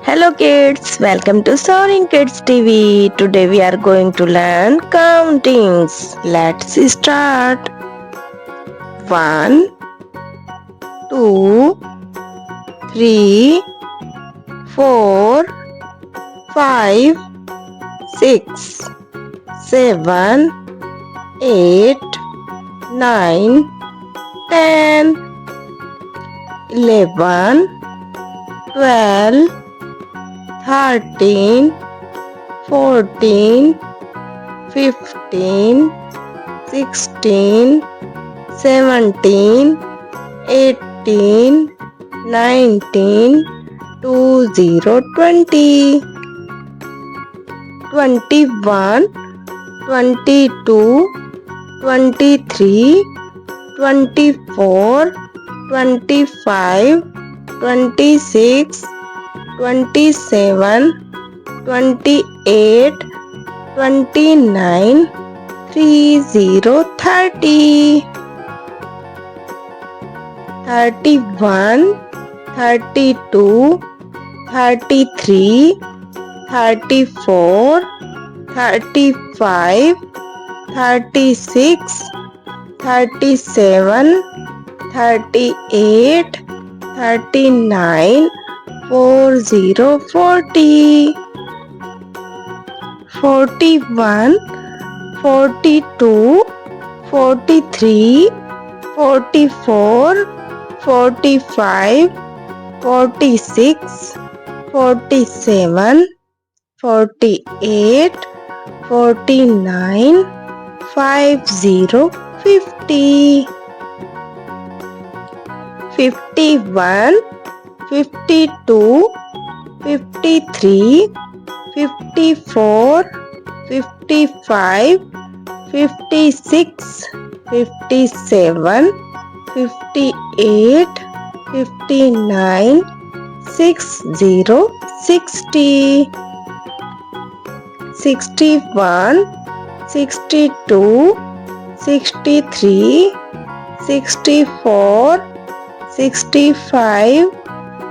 Hello kids, welcome to Soaring Kids TV. Today we are going to learn countings. Let's start. 1, 2, 3, 4, 5, 6, 7, 8, 9, 10, 11, 12, 13, 14, 15, 16, 17, 18, 19, 20, 20, 21, 22, 23, 24, 25, 26, 27, 28, 29, 30, 30, 31, 32, 33, 34, 35, 36, 37, 38, 39, 40, 40, 41, 42, 43, 44, 45, 46, 47, 48, 49, 50, 50, 51, 52, 53, 54, 55, 56, 57, 58, 59, 60, 60, 61, 62, 63, 64, 65,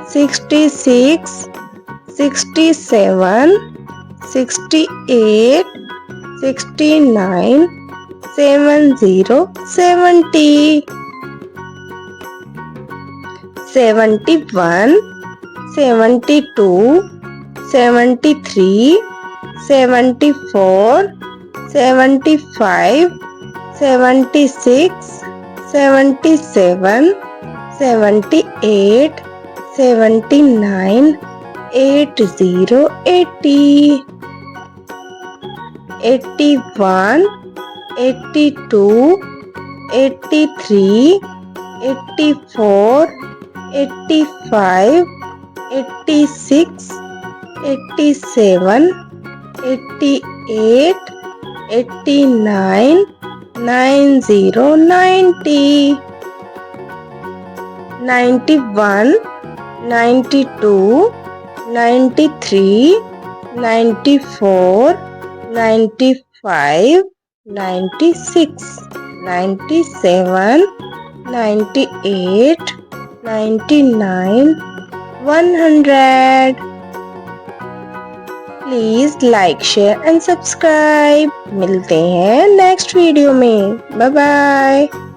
66, 67, 68, 69, 70, 70, 71, 72, 73, 74, 75, 76, 77, 78, 79, 80, 80, 81, 82, 83, 84, 85, 86, 87, 88, 89, 90, 90, 91, 92, 93, 94, 95, 96, 97, 98, 99, 100. Please like share and subscribe. मिलते हैं next video में। Bye bye.